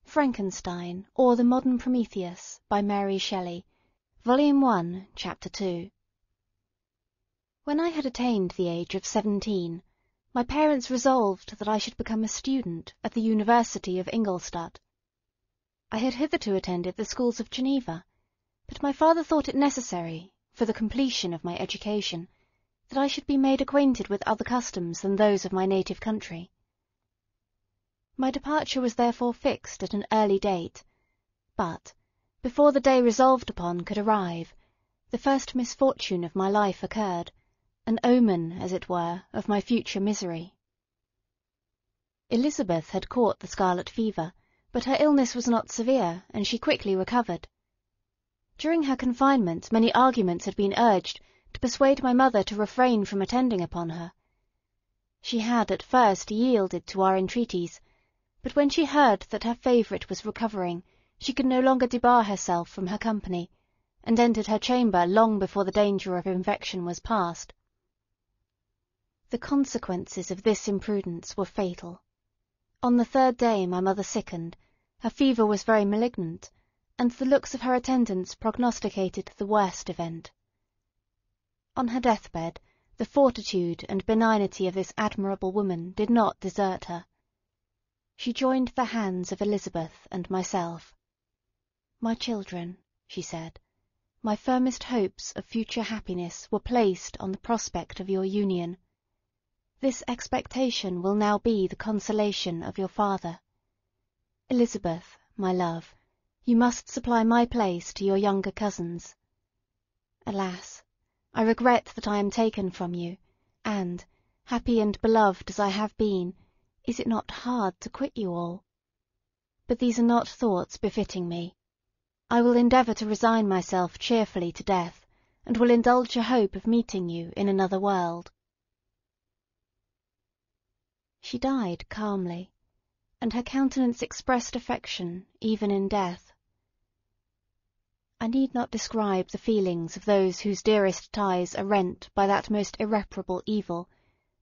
Frankenstein, or the Modern Prometheus, by Mary Shelley, Volume 1, Chapter 2. When I had attained the age of 17, my parents resolved that I should become a student at the University of Ingolstadt. I had hitherto attended the schools of Geneva, but my father thought it necessary, for the completion of my education, that I should be made acquainted with other customs than those of my native country. My departure was therefore fixed at an early date, but, before the day resolved upon could arrive, the first misfortune of my life occurred, an omen, as it were, of my future misery. Elizabeth had caught the scarlet fever, but her illness was not severe, and she quickly recovered. During her confinement many arguments had been urged to persuade my mother to refrain from attending upon her. She had at first yielded to our entreaties, but when she heard that her favourite was recovering, she could no longer debar herself from her company, and entered her chamber long before the danger of infection was past. The consequences of this imprudence were fatal. On the third day my mother sickened, her fever was very malignant, and the looks of her attendants prognosticated the worst event. On her deathbed, the fortitude and benignity of this admirable woman did not desert her. She joined the hands of Elizabeth and myself. "My children," she said, "my firmest hopes of future happiness were placed on the prospect of your union. This expectation will now be the consolation of your father. Elizabeth, my love, you must supply my place to your younger cousins. Alas, I regret that I am taken from you, and, happy and beloved as I have been, is it not hard to quit you all? But these are not thoughts befitting me. I will endeavour to resign myself cheerfully to death, and will indulge a hope of meeting you in another world." She died calmly, and her countenance expressed affection even in death. I need not describe the feelings of those whose dearest ties are rent by that most irreparable evil,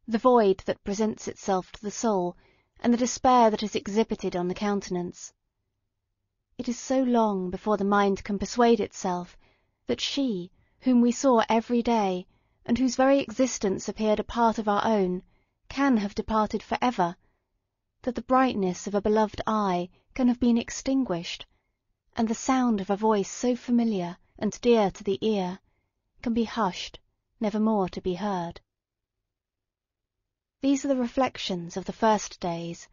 the void that presents itself to the soul, and the despair that is exhibited on the countenance. It is so long before the mind can persuade itself that she, whom we saw every day, and whose very existence appeared a part of our own, can have departed for ever, that the brightness of a beloved eye can have been extinguished, and the sound of a voice so familiar and dear to the ear can be hushed, never more to be heard. These are the reflections of the first days,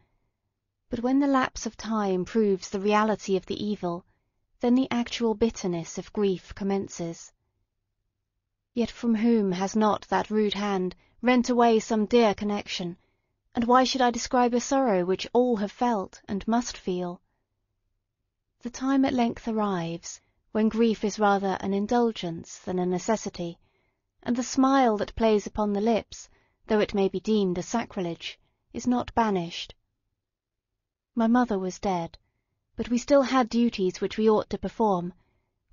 but when the lapse of time proves the reality of the evil, then the actual bitterness of grief commences. Yet from whom has not that rude hand rent away some dear connection, and why should I describe a sorrow which all have felt and must feel? The time at length arrives when grief is rather an indulgence than a necessity, and the smile that plays upon the lips, though it may be deemed a sacrilege, is not banished. My mother was dead, but we still had duties which we ought to perform.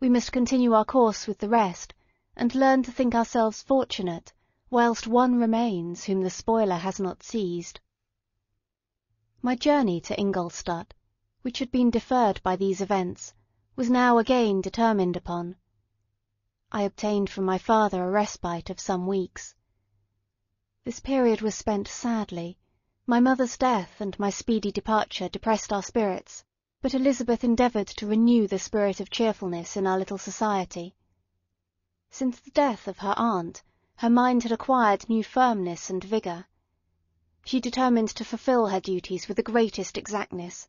We must continue our course with the rest, and learn to think ourselves fortunate, whilst one remains whom the spoiler has not seized. My journey to Ingolstadt, which had been deferred by these events, was now again determined upon. I obtained from my father a respite of some weeks. This period was spent sadly. My mother's death and my speedy departure depressed our spirits, but Elizabeth endeavoured to renew the spirit of cheerfulness in our little society. Since the death of her aunt, her mind had acquired new firmness and vigour. She determined to fulfil her duties with the greatest exactness,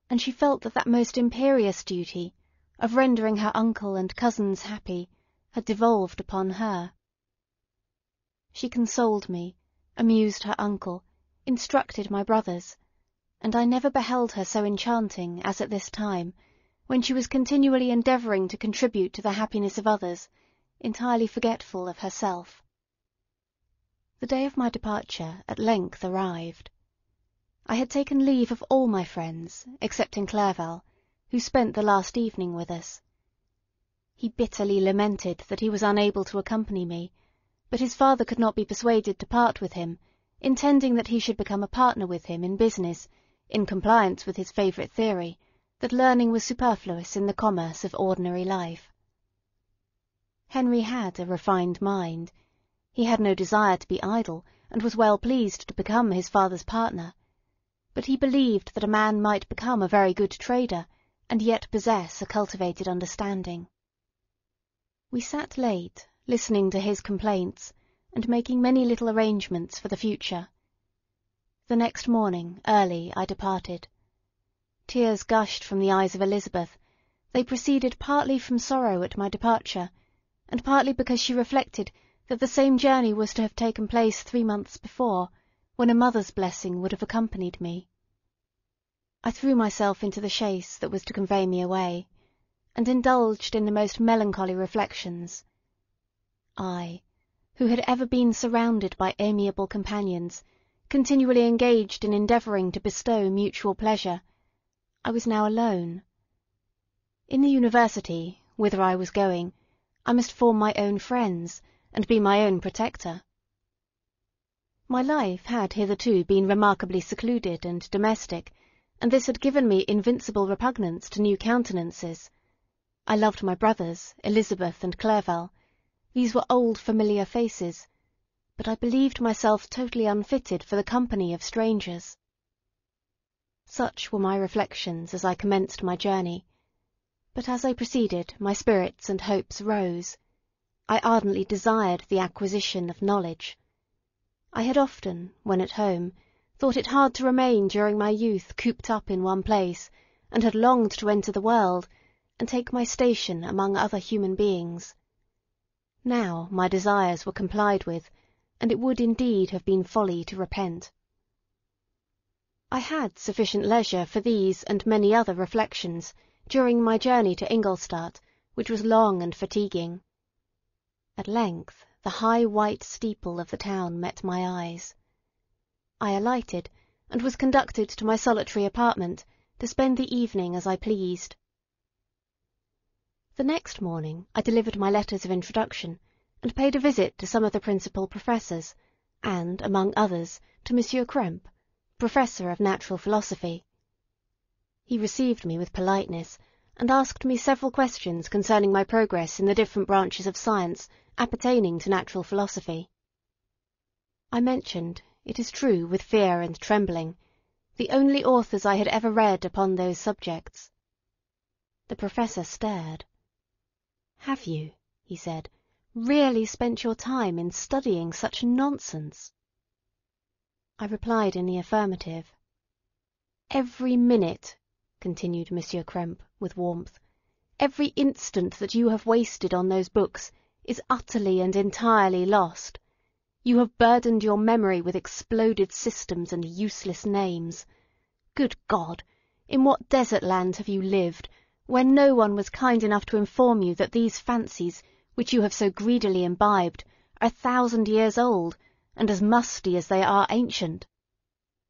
and she felt that that most imperious duty, of rendering her uncle and cousins happy, had devolved upon her. She consoled me, amused her uncle, instructed my brothers, and I never beheld her so enchanting as at this time, when she was continually endeavouring to contribute to the happiness of others, entirely forgetful of herself. The day of my departure at length arrived. I had taken leave of all my friends, excepting Clerval, who spent the last evening with us. He bitterly lamented that he was unable to accompany me, but his father could not be persuaded to part with him, intending that he should become a partner with him in business, in compliance with his favourite theory, that learning was superfluous in the commerce of ordinary life. Henry had a refined mind. He had no desire to be idle, and was well pleased to become his father's partner. But he believed that a man might become a very good trader, and yet possess a cultivated understanding. We sat late, listening to his complaints, and making many little arrangements for the future. The next morning, early, I departed. Tears gushed from the eyes of Elizabeth. They proceeded partly from sorrow at my departure, and partly because she reflected that the same journey was to have taken place 3 months before, when a mother's blessing would have accompanied me. I threw myself into the chaise that was to convey me away, and indulged in the most melancholy reflections. I, who had ever been surrounded by amiable companions, continually engaged in endeavouring to bestow mutual pleasure, I was now alone. In the university, whither I was going, I must form my own friends, and be my own protector. My life had hitherto been remarkably secluded and domestic, and this had given me invincible repugnance to new countenances. I loved my brothers, Elizabeth and Clerval. These were old familiar faces, but I believed myself totally unfitted for the company of strangers. Such were my reflections as I commenced my journey, but as I proceeded my spirits and hopes rose. I ardently desired the acquisition of knowledge. I had often, when at home, thought it hard to remain during my youth cooped up in one place, and had longed to enter the world, and take my station among other human beings. Now my desires were complied with, and it would indeed have been folly to repent. I had sufficient leisure for these and many other reflections during my journey to Ingolstadt, which was long and fatiguing. At length the high white steeple of the town met my eyes. I alighted, and was conducted to my solitary apartment, to spend the evening as I pleased. The next morning I delivered my letters of introduction, and paid a visit to some of the principal professors, and, among others, to Monsieur Krempe, Professor of Natural Philosophy. He received me with politeness, and asked me several questions concerning my progress in the different branches of science appertaining to natural philosophy. I mentioned, it is true, with fear and trembling, the only authors I had ever read upon those subjects. The professor stared. "Have you," he said, "really spent your time in studying such nonsense?" I replied in the affirmative. "Every minute," continued Monsieur Krempe, with warmth, "every instant that you have wasted on those books is utterly and entirely lost. You have burdened your memory with exploded systems and useless names. Good God! In what desert land have you lived, where no one was kind enough to inform you that these fancies, which you have so greedily imbibed, are 1,000 years old, and as musty as they are ancient?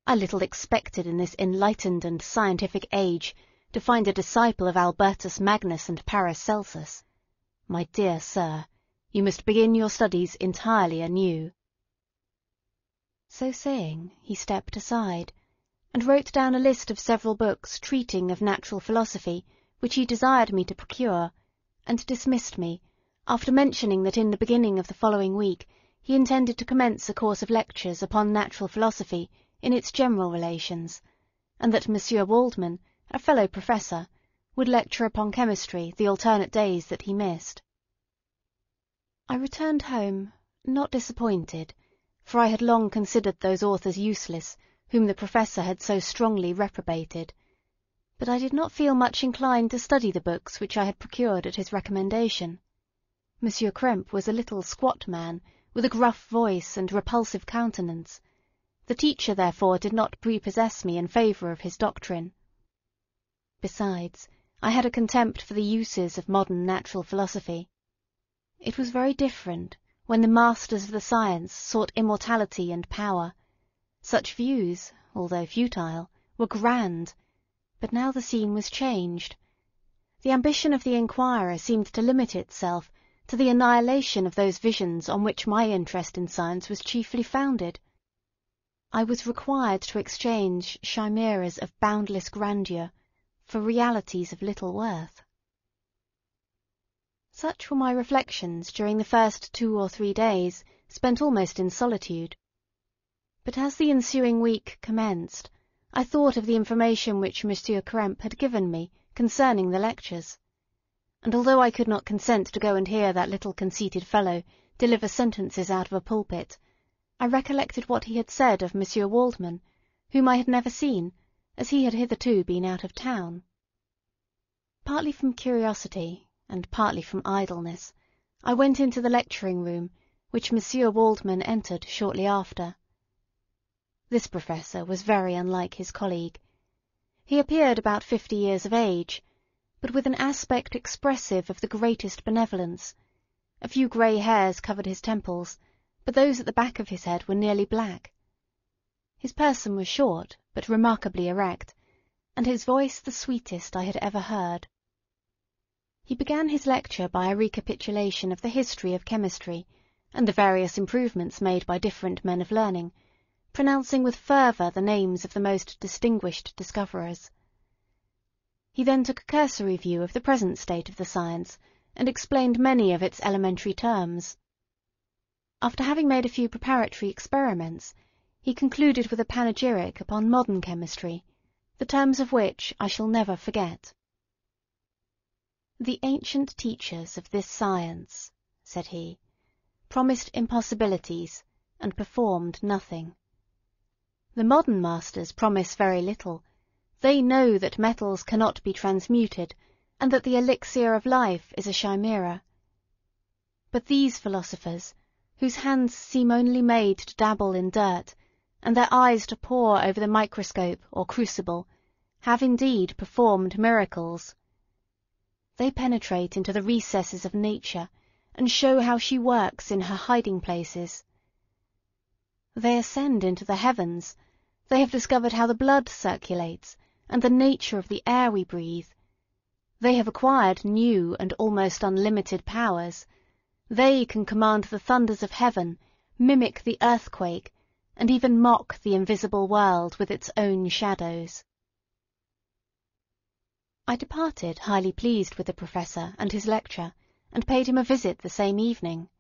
I little expected in this enlightened and scientific age to find a disciple of Albertus Magnus and Paracelsus. My dear sir, you must begin your studies entirely anew." So saying, he stepped aside, and wrote down a list of several books treating of natural philosophy, which he desired me to procure, and dismissed me, after mentioning that in the beginning of the following week he intended to commence a course of lectures upon natural philosophy in its general relations, and that Monsieur Waldman, a fellow professor, would lecture upon chemistry the alternate days that he missed. I returned home, not disappointed, for I had long considered those authors useless whom the professor had so strongly reprobated, but I did not feel much inclined to study the books which I had procured at his recommendation. Monsieur Krempe was a little squat man, with a gruff voice and repulsive countenance. The teacher, therefore, did not prepossess me in favour of his doctrine. Besides, I had a contempt for the uses of modern natural philosophy. It was very different when the masters of the science sought immortality and power. Such views, although futile, were grand, but now the scene was changed. The ambition of the inquirer seemed to limit itself to the annihilation of those visions on which my interest in science was chiefly founded. I was required to exchange chimeras of boundless grandeur for realities of little worth. Such were my reflections during the first 2 or 3 days, spent almost in solitude. But as the ensuing week commenced, I thought of the information which Monsieur Krempe had given me concerning the lectures, and although I could not consent to go and hear that little conceited fellow deliver sentences out of a pulpit, I recollected what he had said of Monsieur Waldman, whom I had never seen, as he had hitherto been out of town. Partly from curiosity, and partly from idleness, I went into the lecturing room, which Monsieur Waldman entered shortly after. This professor was very unlike his colleague. He appeared about 50 years of age, but with an aspect expressive of the greatest benevolence. A few grey hairs covered his temples, but those at the back of his head were nearly black. His person was short, but remarkably erect, and his voice the sweetest I had ever heard. He began his lecture by a recapitulation of the history of chemistry, and the various improvements made by different men of learning, pronouncing with fervour the names of the most distinguished discoverers. He then took a cursory view of the present state of the science, and explained many of its elementary terms. After having made a few preparatory experiments, he concluded with a panegyric upon modern chemistry, the terms of which I shall never forget. "The ancient teachers of this science," said he, "promised impossibilities, and performed nothing. The modern masters promise very little. They know that metals cannot be transmuted, and that the elixir of life is a chimera. But these philosophers, whose hands seem only made to dabble in dirt, and their eyes to pore over the microscope or crucible, have indeed performed miracles. They penetrate into the recesses of nature, and show how she works in her hiding places. They ascend into the heavens. They have discovered how the blood circulates, and the nature of the air we breathe. They have acquired new and almost unlimited powers. They can command the thunders of heaven, mimic the earthquake, and even mock the invisible world with its own shadows." I departed highly pleased with the professor and his lecture, and paid him a visit the same evening.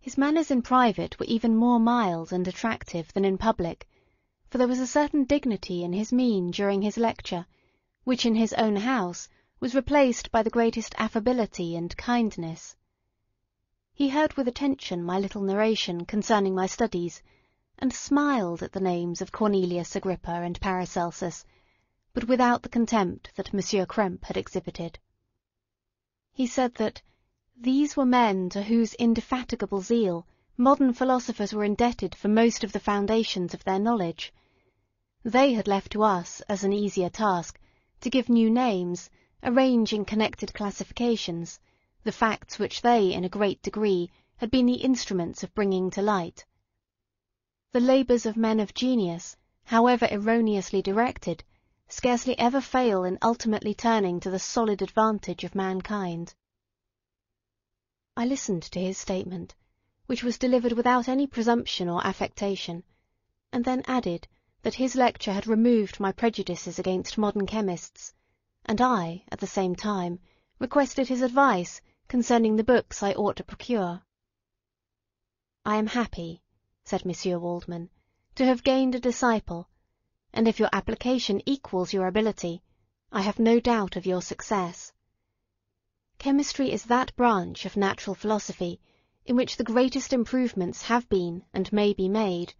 His manners in private were even more mild and attractive than in public, for there was a certain dignity in his mien during his lecture, which in his own house was replaced by the greatest affability and kindness. He heard with attention my little narration concerning my studies, and smiled at the names of Cornelius Agrippa and Paracelsus, but without the contempt that Monsieur Krempe had exhibited. He said that these were men to whose indefatigable zeal modern philosophers were indebted for most of the foundations of their knowledge. They had left to us, as an easier task, to give new names, arrange in connected classifications, the facts which they, in a great degree, had been the instruments of bringing to light. The labours of men of genius, however erroneously directed, scarcely ever fail in ultimately turning to the solid advantage of mankind. I listened to his statement, which was delivered without any presumption or affectation, and then added that his lecture had removed my prejudices against modern chemists, and I, at the same time, requested his advice concerning the books I ought to procure. "I am happy," said Monsieur Waldman, "to have gained a disciple, and if your application equals your ability, I have no doubt of your success. Chemistry is that branch of natural philosophy in which the greatest improvements have been and may be made.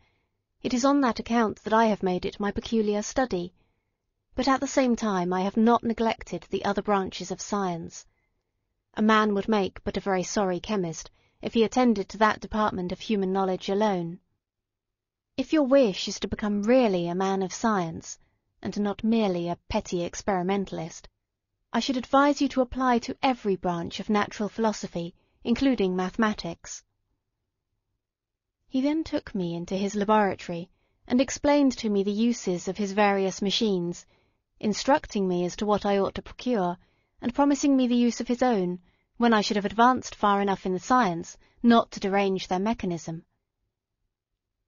It is on that account that I have made it my peculiar study, but at the same time I have not neglected the other branches of science. A man would make but a very sorry chemist if he attended to that department of human knowledge alone. If your wish is to become really a man of science, and not merely a petty experimentalist, I should advise you to apply to every branch of natural philosophy, including mathematics." He then took me into his laboratory, and explained to me the uses of his various machines, instructing me as to what I ought to procure, and promising me the use of his own, when I should have advanced far enough in the science not to derange their mechanism.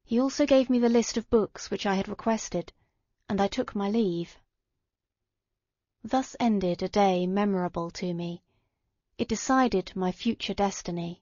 He also gave me the list of books which I had requested, and I took my leave. Thus ended a day memorable to me. It decided my future destiny.